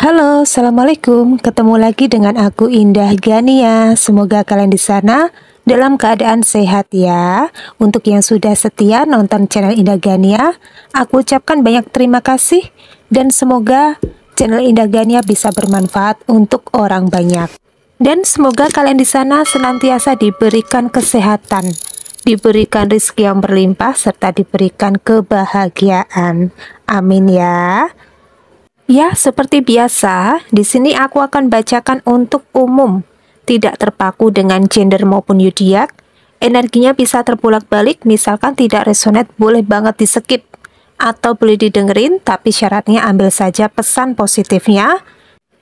Halo, Assalamualaikum. Ketemu lagi dengan aku Indah Gania. Semoga kalian di sana dalam keadaan sehat ya. Untuk yang sudah setia nonton channel Indah Gania, aku ucapkan banyak terima kasih dan semoga channel Indah Gania bisa bermanfaat untuk orang banyak. Dan semoga kalian di sana senantiasa diberikan kesehatan, diberikan rezeki yang berlimpah serta diberikan kebahagiaan. Amin ya. Ya, seperti biasa, di sini aku akan bacakan untuk umum, tidak terpaku dengan gender maupun zodiak. Energinya bisa terbolak-balik, misalkan tidak resonate boleh banget di skip atau boleh didengerin, tapi syaratnya ambil saja pesan positifnya.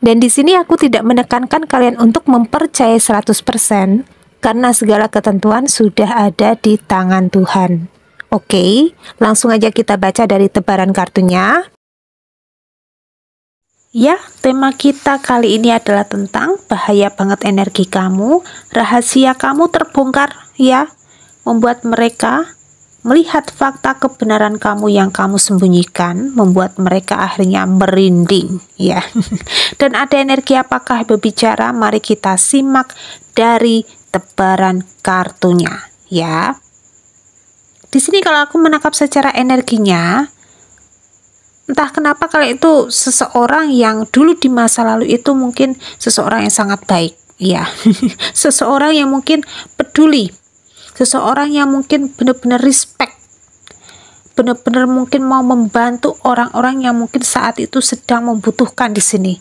Dan di sini aku tidak menekankan kalian untuk mempercayai 100% karena segala ketentuan sudah ada di tangan Tuhan. Oke, langsung aja kita baca dari tebaran kartunya. Ya, tema kita kali ini adalah tentang bahaya banget energi kamu, rahasia kamu terbongkar ya, membuat mereka melihat fakta kebenaran kamu yang kamu sembunyikan, membuat mereka akhirnya merinding ya. Dan ada energi apakah berbicara? Mari kita simak dari tebaran kartunya ya. Di sini kalau aku menangkap secara energinya, entah kenapa kalau itu seseorang yang dulu di masa lalu itu mungkin seseorang yang sangat baik ya. Seseorang yang mungkin peduli, seseorang yang mungkin benar-benar respect, benar-benar mungkin mau membantu orang-orang yang mungkin saat itu sedang membutuhkan di sini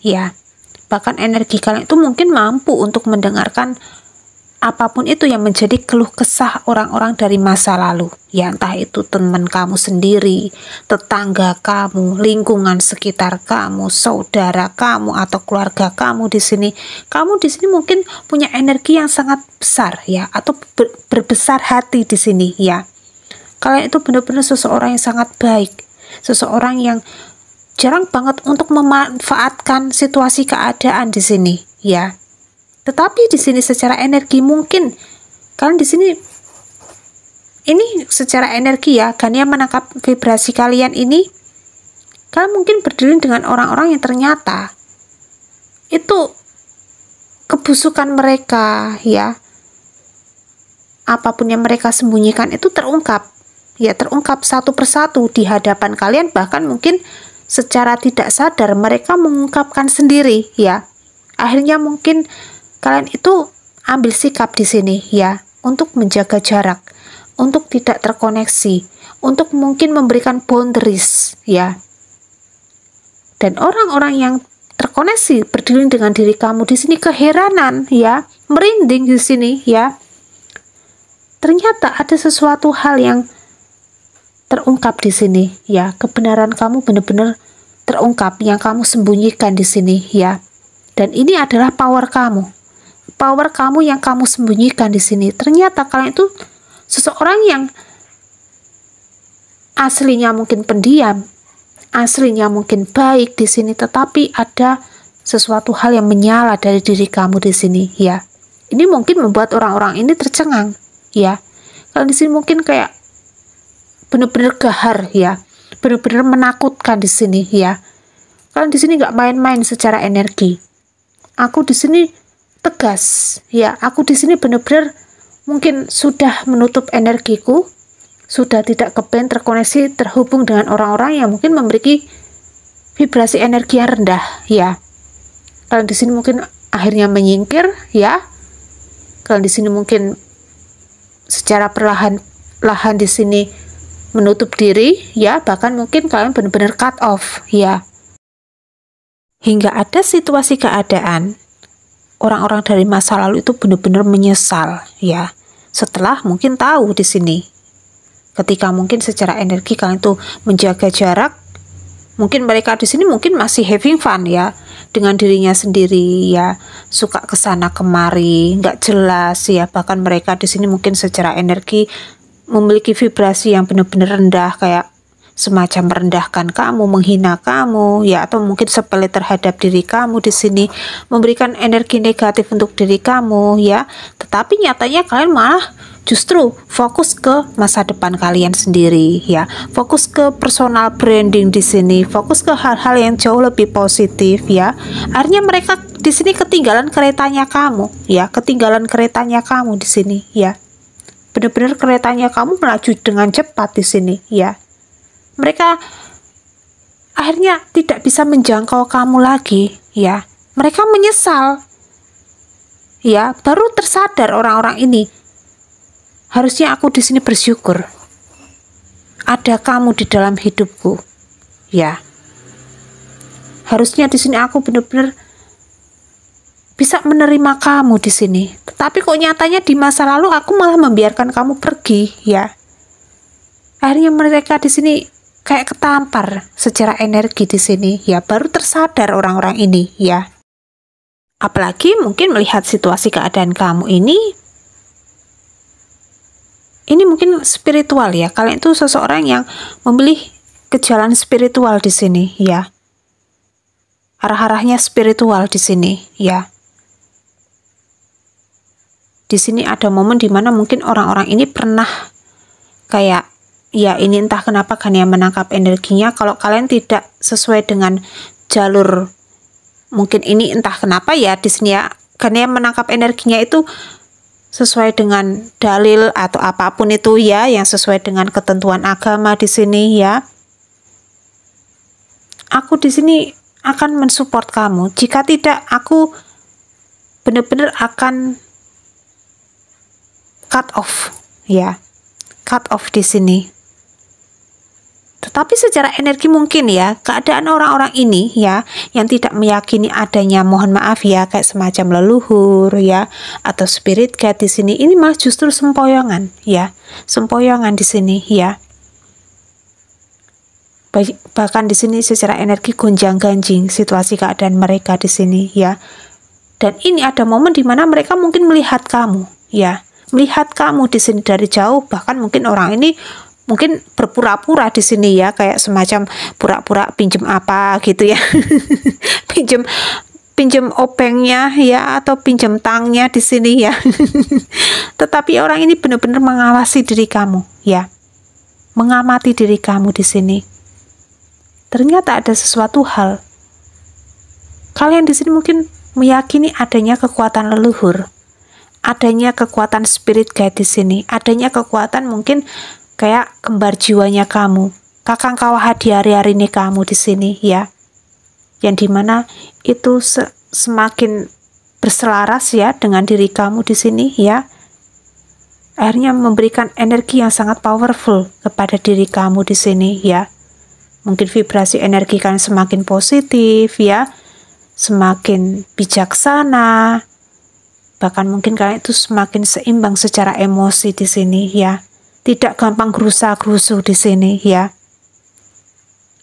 ya. Bahkan energi kalian itu mungkin mampu untuk mendengarkan apapun itu yang menjadi keluh kesah orang-orang dari masa lalu ya, entah itu teman kamu sendiri, tetangga kamu, lingkungan sekitar kamu, saudara kamu atau keluarga kamu di sini. Kamu di sini mungkin punya energi yang sangat besar ya, atau berbesar hati di sini ya. Kalian itu benar-benar seseorang yang sangat baik, seseorang yang jarang banget untuk memanfaatkan situasi keadaan di sini ya. Tetapi di sini secara energi mungkin kalian di sini ini secara energi ya, Gania menangkap vibrasi kalian ini. Kalian mungkin berdiri dengan orang-orang yang ternyata itu kebusukan mereka ya. Apapun yang mereka sembunyikan itu terungkap ya, terungkap satu persatu di hadapan kalian. Bahkan mungkin secara tidak sadar mereka mengungkapkan sendiri ya. Akhirnya mungkin kalian itu ambil sikap di sini ya, untuk menjaga jarak, untuk tidak terkoneksi, untuk mungkin memberikan boundaries ya. Dan orang-orang yang terkoneksi berdiri dengan diri kamu di sini keheranan ya, merinding di sini ya. Ternyata ada sesuatu hal yang terungkap di sini ya, kebenaran kamu benar-benar terungkap yang kamu sembunyikan di sini ya. Dan ini adalah power kamu. Power kamu yang kamu sembunyikan di sini. Ternyata kalian itu seseorang yang aslinya mungkin pendiam, aslinya mungkin baik di sini, tetapi ada sesuatu hal yang menyala dari diri kamu di sini ya. Ini mungkin membuat orang-orang ini tercengang ya. Kalian di sini mungkin kayak benar-benar gahar ya, benar-benar menakutkan di sini ya. Kalian di sini nggak main-main secara energi. Aku di sini tegas ya, aku di sini benar-benar mungkin sudah menutup energiku, sudah tidak keband terkoneksi terhubung dengan orang-orang yang mungkin memiliki vibrasi energi yang rendah ya. Kalian di sini mungkin akhirnya menyingkir ya. Kalian di sini mungkin secara perlahan-lahan di sini menutup diri ya, bahkan mungkin kalian benar-benar cut off ya. Hingga ada situasi keadaan orang-orang dari masa lalu itu benar-benar menyesal ya, setelah mungkin tahu di sini ketika mungkin secara energi kalian tuh menjaga jarak, mungkin mereka di sini mungkin masih having fun ya dengan dirinya sendiri ya, suka kesana kemari nggak jelas ya. Bahkan mereka di sini mungkin secara energi memiliki vibrasi yang benar-benar rendah, kayak semacam merendahkan kamu, menghina kamu, ya, atau mungkin sepele terhadap diri kamu di sini, memberikan energi negatif untuk diri kamu, ya. Tetapi nyatanya kalian malah justru fokus ke masa depan kalian sendiri, ya. Fokus ke personal branding di sini, fokus ke hal-hal yang jauh lebih positif, ya. Akhirnya mereka di sini ketinggalan keretanya kamu, ya, ketinggalan keretanya kamu di sini, ya. Benar-benar keretanya kamu melaju dengan cepat di sini, ya. Mereka akhirnya tidak bisa menjangkau kamu lagi, ya. Mereka menyesal, ya. Baru tersadar orang-orang ini. Harusnya aku di sini bersyukur. Ada kamu di dalam hidupku, ya. Harusnya di sini aku benar-benar bisa menerima kamu di sini. Tetapi kok nyatanya di masa lalu aku malah membiarkan kamu pergi, ya. Akhirnya mereka di sini kayak ketampar secara energi di sini, ya. Baru tersadar orang-orang ini, ya. Apalagi mungkin melihat situasi keadaan kamu ini mungkin spiritual, ya. Kalian itu seseorang yang memilih ke jalan spiritual di sini, ya. Arah-arahnya spiritual di sini, ya. Di sini ada momen dimana mungkin orang-orang ini pernah kayak, ya, ini entah kenapa kan yang menangkap energinya. Kalau kalian tidak sesuai dengan jalur, mungkin ini entah kenapa, ya, di sini, ya, kan yang menangkap energinya itu sesuai dengan dalil atau apapun itu, ya, yang sesuai dengan ketentuan agama di sini, ya. Aku di sini akan mensupport kamu. Jika tidak, aku benar-benar akan cut off, ya. Cut off di sini. Tetapi secara energi mungkin, ya, keadaan orang-orang ini, ya, yang tidak meyakini adanya, mohon maaf, ya, kayak semacam leluhur, ya, atau spirit guide di sini, ini mah justru sempoyongan, ya. Sempoyongan di sini, ya. Bahkan di sini secara energi gonjang-ganjing situasi keadaan mereka di sini, ya. Dan ini ada momen di mana mereka mungkin melihat kamu, ya. Melihat kamu di sini dari jauh, bahkan mungkin orang ini mungkin berpura-pura di sini, ya, kayak semacam pura-pura pinjem apa gitu, ya. pinjem opengnya, ya, atau pinjem tangnya di sini, ya. Tetapi orang ini benar-benar mengawasi diri kamu, ya. Mengamati diri kamu di sini. Ternyata ada sesuatu hal. Kalian di sini mungkin meyakini adanya kekuatan leluhur, adanya kekuatan spirit guide di sini, adanya kekuatan mungkin kayak kembar jiwanya kamu, kakang kawah di hari-hari ini kamu di sini, ya. Yang dimana itu semakin berselaras, ya, dengan diri kamu di sini, ya. Akhirnya memberikan energi yang sangat powerful kepada diri kamu di sini, ya. Mungkin vibrasi energi kalian semakin positif, ya. Semakin bijaksana. Bahkan mungkin kalian itu semakin seimbang secara emosi di sini, ya. Tidak gampang gerusa-gerusu di sini, ya.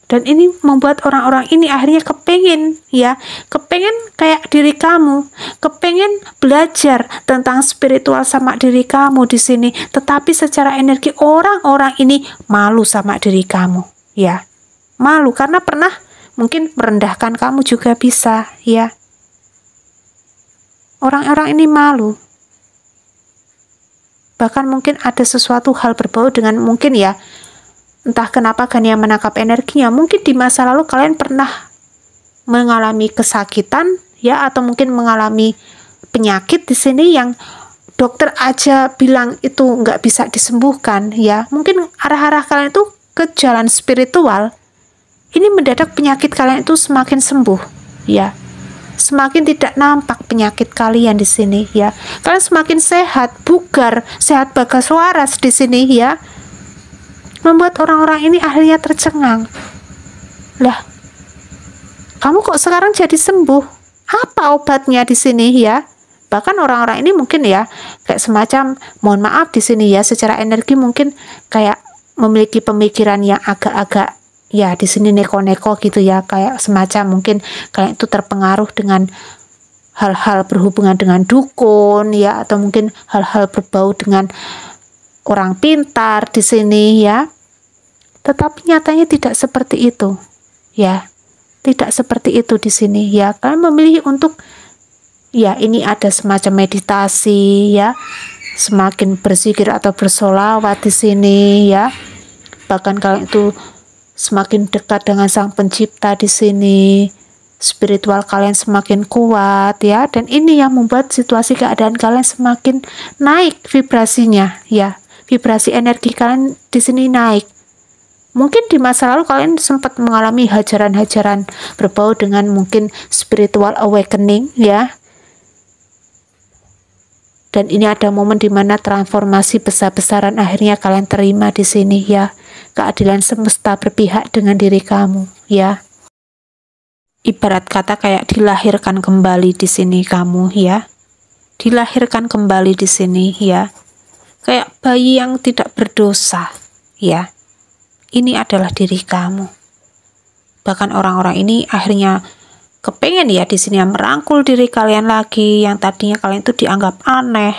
Dan ini membuat orang-orang ini akhirnya kepengen, ya, kepengen kayak diri kamu, kepengen belajar tentang spiritual sama diri kamu di sini. Tetapi secara energi orang-orang ini malu sama diri kamu, ya. Malu karena pernah mungkin merendahkan kamu juga bisa, ya. Orang-orang ini malu. Bahkan mungkin ada sesuatu hal berbau dengan mungkin, ya, entah kenapa kan yang menangkap energinya. Mungkin di masa lalu kalian pernah mengalami kesakitan, ya, atau mungkin mengalami penyakit di sini yang dokter aja bilang itu nggak bisa disembuhkan, ya. Mungkin arah-arah kalian itu ke jalan spiritual. Ini mendadak penyakit kalian itu semakin sembuh, ya. Semakin tidak nampak penyakit kalian di sini, ya. Kalian semakin sehat, bugar, sehat bagas waras di sini, ya. Membuat orang-orang ini akhirnya tercengang. Lah, kamu kok sekarang jadi sembuh? Apa obatnya di sini, ya? Bahkan orang-orang ini mungkin, ya, kayak semacam, mohon maaf di sini, ya, secara energi mungkin kayak memiliki pemikiran yang agak-agak, ya, di sini neko-neko gitu, ya, kayak semacam mungkin kalian itu terpengaruh dengan hal-hal berhubungan dengan dukun, ya, atau mungkin hal-hal berbau dengan orang pintar di sini, ya. Tetapi nyatanya tidak seperti itu, ya. Tidak seperti itu di sini, ya. Kalian memilih untuk, ya, ini ada semacam meditasi, ya. Semakin berzikir atau bersolawat di sini, ya. Bahkan kalian itu semakin dekat dengan Sang Pencipta di sini. Spiritual kalian semakin kuat, ya, dan ini yang membuat situasi keadaan kalian semakin naik vibrasinya, ya. Vibrasi energi kalian di sini naik. Mungkin di masa lalu kalian sempat mengalami hajaran-hajaran berbau dengan mungkin spiritual awakening, ya. Dan ini ada momen di mana transformasi besar-besaran akhirnya kalian terima di sini, ya. Keadilan semesta berpihak dengan diri kamu, ya. Ibarat kata kayak dilahirkan kembali di sini kamu, ya. Dilahirkan kembali di sini, ya. Kayak bayi yang tidak berdosa, ya. Ini adalah diri kamu. Bahkan orang-orang ini akhirnya kepengen, ya, di sini merangkul diri kalian lagi yang tadinya kalian itu dianggap aneh,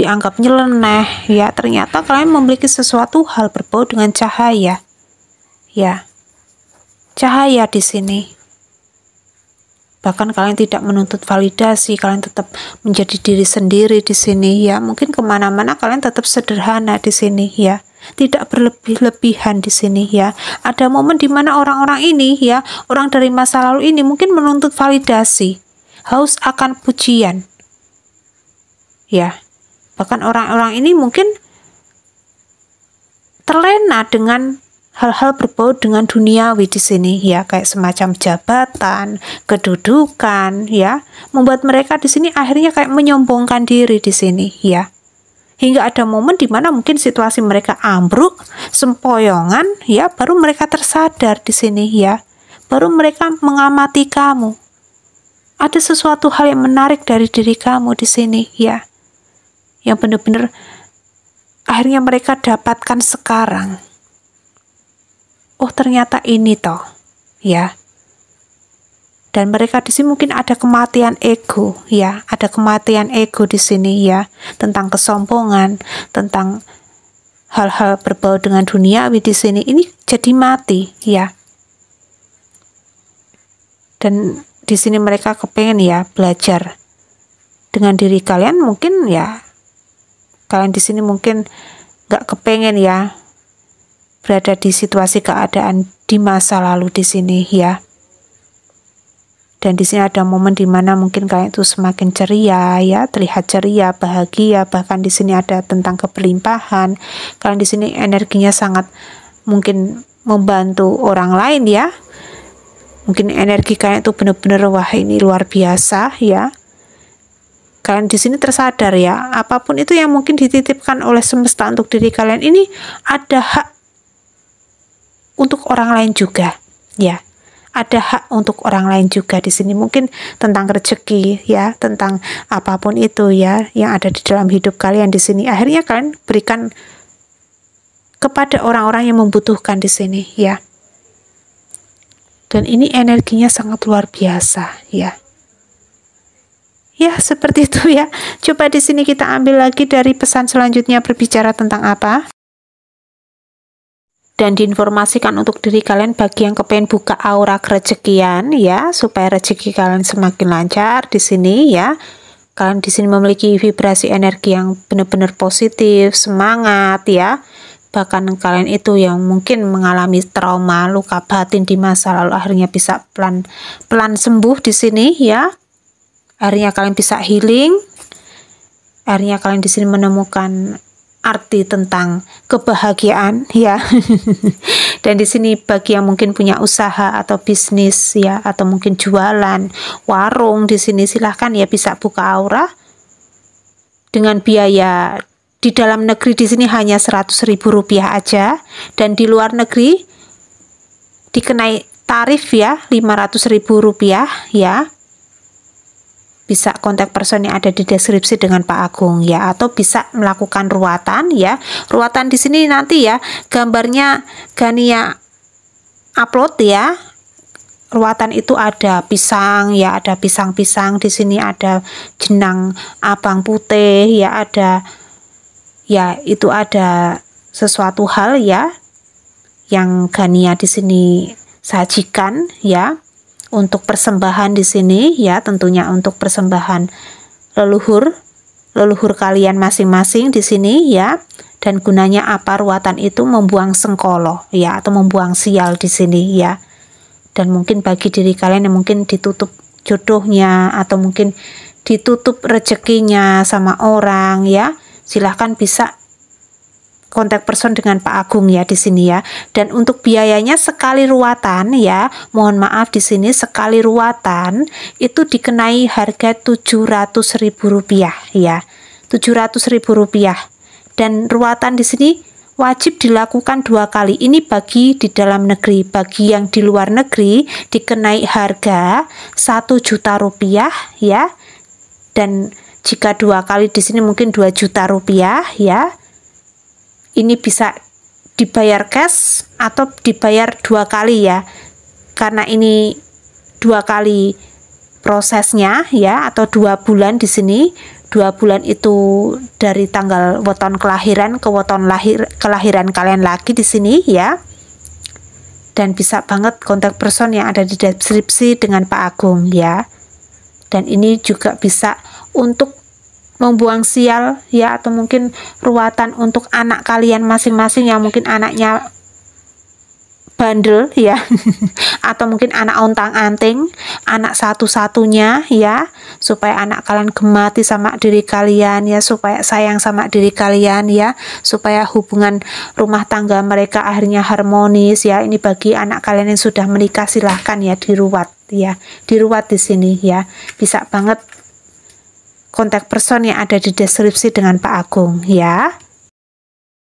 dianggap nyeleneh, ya. Ternyata kalian memiliki sesuatu hal berbau dengan cahaya, ya. Cahaya di sini. Bahkan kalian tidak menuntut validasi, kalian tetap menjadi diri sendiri di sini, ya. Mungkin kemana-mana kalian tetap sederhana di sini, ya. Tidak berlebih-lebihan di sini, ya. Ada momen di mana orang-orang ini, ya, orang dari masa lalu ini mungkin menuntut validasi, haus akan pujian, ya. Bahkan orang-orang ini mungkin terlena dengan hal-hal berbau dengan duniawi di sini, ya, kayak semacam jabatan, kedudukan, ya, membuat mereka di sini akhirnya kayak menyombongkan diri di sini, ya. Hingga ada momen di mana mungkin situasi mereka ambruk, sempoyongan, ya, baru mereka tersadar di sini, ya. Baru mereka mengamati kamu. Ada sesuatu hal yang menarik dari diri kamu di sini, ya. Yang benar-benar akhirnya mereka dapatkan sekarang. Oh, ternyata ini toh, ya. Dan mereka di sini mungkin ada kematian ego, ya, ada kematian ego di sini, ya, tentang kesombongan, tentang hal-hal berbau dengan duniawi di sini. Ini jadi mati, ya. Dan di sini mereka kepengen, ya, belajar dengan diri kalian. Mungkin, ya, kalian di sini mungkin nggak kepengen, ya, berada di situasi keadaan di masa lalu di sini, ya. Dan di sini ada momen di mana mungkin kalian itu semakin ceria, ya, terlihat ceria, bahagia, bahkan di sini ada tentang keberlimpahan. Kalian di sini energinya sangat mungkin membantu orang lain, ya. Mungkin energi kalian itu benar-benar, wah, ini luar biasa, ya. Kalian di sini tersadar, ya, apapun itu yang mungkin dititipkan oleh semesta untuk diri kalian ini ada hak untuk orang lain juga, ya. Ada hak untuk orang lain juga di sini, mungkin tentang rezeki, ya, tentang apapun itu, ya, yang ada di dalam hidup kalian di sini. Akhirnya kalian berikan kepada orang-orang yang membutuhkan di sini, ya. Dan ini energinya sangat luar biasa, ya. Ya, seperti itu, ya. Coba di sini kita ambil lagi dari pesan selanjutnya berbicara tentang apa? Dan diinformasikan untuk diri kalian bagi yang kepengen buka aura kerezekian, ya, supaya rezeki kalian semakin lancar di sini, ya. Kalian di sini memiliki vibrasi energi yang benar-benar positif, semangat, ya. Bahkan kalian itu yang mungkin mengalami trauma, luka batin di masa lalu akhirnya bisa pelan-pelan sembuh di sini, ya. Akhirnya kalian bisa healing. Akhirnya kalian di sini menemukan arti tentang kebahagiaan, ya. Dan di sini bagi yang mungkin punya usaha atau bisnis, ya, atau mungkin jualan warung di sini, silahkan, ya, bisa buka aura dengan biaya di dalam negeri di sini hanya Rp100.000 aja, dan di luar negeri dikenai tarif, ya, Rp500.000, ya. Bisa kontak person yang ada di deskripsi dengan Pak Agung, ya, atau bisa melakukan ruatan, ya. Ruatan di sini nanti, ya, gambarnya Gania upload, ya. Ruatan itu ada pisang, ya, ada pisang-pisang di sini, ada jenang abang putih, ya, ada, ya, itu ada sesuatu hal, ya, yang Gania di sini sajikan ya, untuk persembahan di sini ya, tentunya untuk persembahan leluhur kalian masing-masing di sini ya. Dan gunanya apa ruatan itu? Membuang sengkolo ya, atau membuang sial di sini ya. Dan mungkin bagi diri kalian yang mungkin ditutup jodohnya, atau mungkin ditutup rezekinya sama orang ya, silahkan bisa kontak person dengan Pak Agung ya di sini ya. Dan untuk biayanya sekali ruatan ya, mohon maaf di sini sekali ruatan itu dikenai harga Rp700.000 ya, Rp700.000. Dan ruatan di sini wajib dilakukan 2 kali. Ini bagi di dalam negeri. Bagi yang di luar negeri dikenai harga Rp1.000.000 ya. Dan jika 2 kali di sini mungkin Rp2.000.000 ya. Ini bisa dibayar cash atau dibayar 2 kali ya, karena ini 2 kali prosesnya ya, atau 2 bulan di sini. 2 bulan itu dari tanggal weton kelahiran ke weton kelahiran kalian lagi di sini ya. Dan bisa banget kontak person yang ada di deskripsi dengan Pak Agung ya. Dan ini juga bisa untuk membuang sial ya, atau mungkin ruatan untuk anak kalian masing-masing yang mungkin anaknya bandel ya atau mungkin anak ontang-anting, anak satu-satunya ya, supaya anak kalian gemati sama diri kalian ya, supaya sayang sama diri kalian ya, supaya hubungan rumah tangga mereka akhirnya harmonis ya. Ini bagi anak kalian yang sudah menikah, silahkan ya diruat ya, diruat di sini ya. Bisa banget kontak person yang ada di deskripsi dengan Pak Agung ya.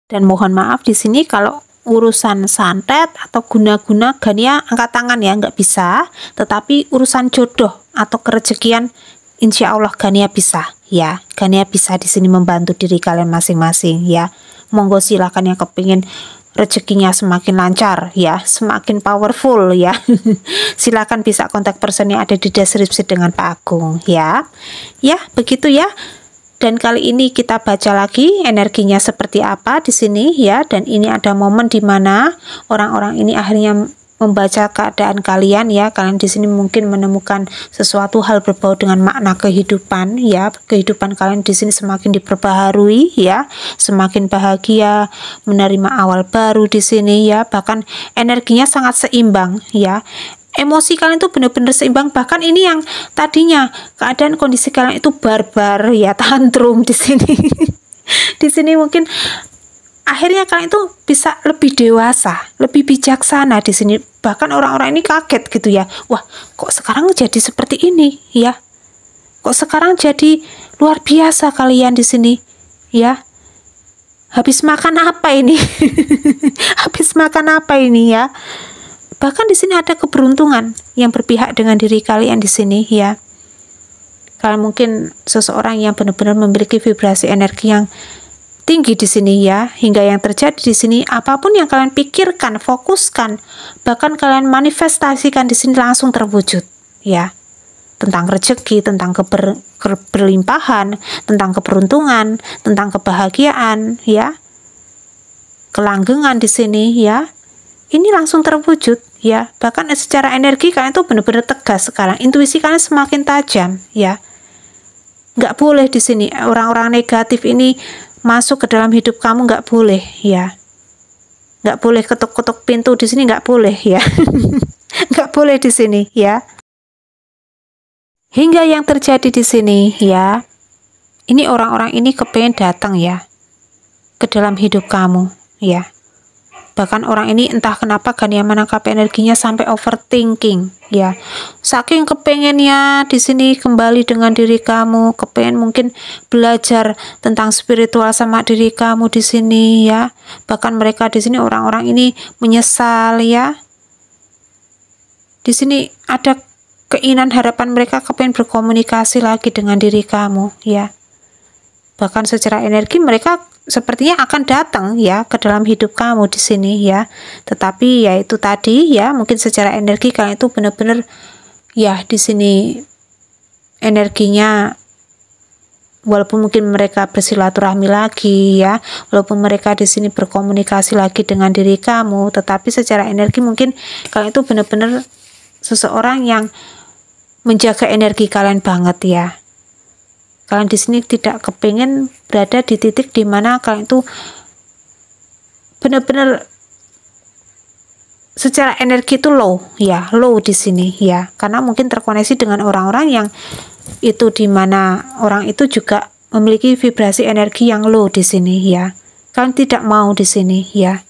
Dan mohon maaf di sini kalau urusan santet atau guna-guna Gania angkat tangan ya, nggak bisa. Tetapi urusan jodoh atau kerezekian insya Allah Gania bisa ya. Gania bisa di sini membantu diri kalian masing-masing ya. Monggo silakan yang kepingin rezekinya semakin lancar ya, semakin powerful ya. Silakan bisa kontak person yang ada di deskripsi dengan Pak Agung ya. Ya, begitu ya. Dan kali ini kita baca lagi energinya seperti apa di sini ya. Dan ini ada momen di mana orang-orang ini akhirnya membaca keadaan kalian ya. Kalian di sini mungkin menemukan sesuatu hal berbau dengan makna kehidupan ya. Kehidupan kalian di sini semakin diperbaharui ya, semakin bahagia, menerima awal baru di sini ya. Bahkan energinya sangat seimbang ya. Emosi kalian itu benar-benar seimbang. Bahkan ini yang tadinya keadaan kondisi kalian itu barbar ya, tantrum di sini. Di sini mungkin akhirnya kalian itu bisa lebih dewasa, lebih bijaksana di sini. Bahkan orang-orang ini kaget gitu ya. Wah, kok sekarang jadi seperti ini ya? Kok sekarang jadi luar biasa kalian di sini ya? Habis makan apa ini? Habis makan apa ini ya? Bahkan di sini ada keberuntungan yang berpihak dengan diri kalian di sini ya. Kalian mungkin seseorang yang benar-benar memiliki vibrasi energi yang tinggi di sini ya, hingga yang terjadi di sini apapun yang kalian pikirkan, fokuskan, bahkan kalian manifestasikan di sini langsung terwujud ya. Tentang rezeki, tentang keberlimpahan, tentang keberuntungan, tentang kebahagiaan ya, kelanggengan di sini ya. Ini langsung terwujud ya. Bahkan secara energi kalian tuh benar-benar tegas sekarang. Intuisi kalian semakin tajam ya. Nggak boleh di sini orang-orang negatif ini masuk ke dalam hidup kamu, nggak boleh ya. Nggak boleh ketuk-ketuk pintu di sini, nggak boleh ya. Nggak boleh di sini ya. Hingga yang terjadi di sini ya, ini orang-orang ini kepengen datang ya ke dalam hidup kamu ya. Bahkan orang ini entah kenapa Gania menangkap energinya sampai overthinking ya. Saking kepengennya di sini kembali dengan diri kamu, kepengen mungkin belajar tentang spiritual sama diri kamu di sini ya. Bahkan mereka di sini orang-orang ini menyesal ya. Di sini ada keinginan harapan mereka kepengen berkomunikasi lagi dengan diri kamu ya. Bahkan secara energi mereka sepertinya akan datang ya ke dalam hidup kamu di sini ya. Tetapi ya itu tadi ya, mungkin secara energi kalian itu benar-benar ya di sini energinya walaupun mungkin mereka bersilaturahmi lagi ya, walaupun mereka di sini berkomunikasi lagi dengan diri kamu, tetapi secara energi mungkin kalian itu benar-benar seseorang yang menjaga energi kalian banget ya. Kalian di sini tidak kepingin berada di titik dimana kalian itu benar-benar secara energi itu low ya, low di sini ya, karena mungkin terkoneksi dengan orang-orang yang itu dimana orang itu juga memiliki vibrasi energi yang low di sini ya. Kalian tidak mau di sini ya,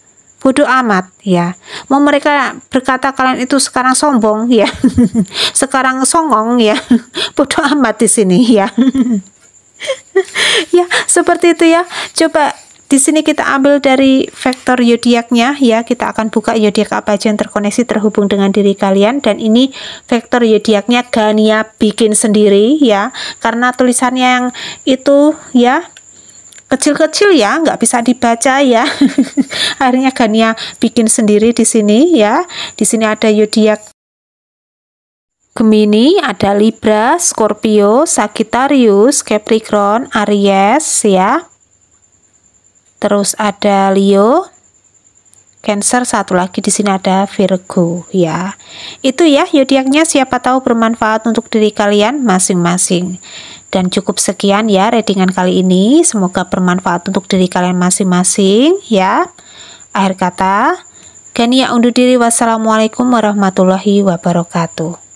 bodoh amat ya. Mau mereka berkata kalian itu sekarang sombong ya, sekarang songong ya, bodoh amat di sini ya. Ya seperti itu ya. Coba di sini kita ambil dari vektor zodiaknya ya, kita akan buka zodiak apa aja yang terkoneksi terhubung dengan diri kalian, dan ini vektor zodiaknya Gania bikin sendiri ya, karena tulisannya yang itu ya kecil-kecil ya, nggak bisa dibaca ya. Akhirnya Gania bikin sendiri di sini ya. Di sini ada zodiak Gemini, ada Libra, Scorpio, Sagittarius, Capricorn, Aries ya. Terus ada Leo, Cancer, satu lagi di sini ada Virgo ya. Itu ya zodiaknya, siapa tahu bermanfaat untuk diri kalian masing-masing. Dan cukup sekian ya readingan kali ini, semoga bermanfaat untuk diri kalian masing-masing ya. Akhir kata, Gania undur diri. Wassalamualaikum warahmatullahi wabarakatuh.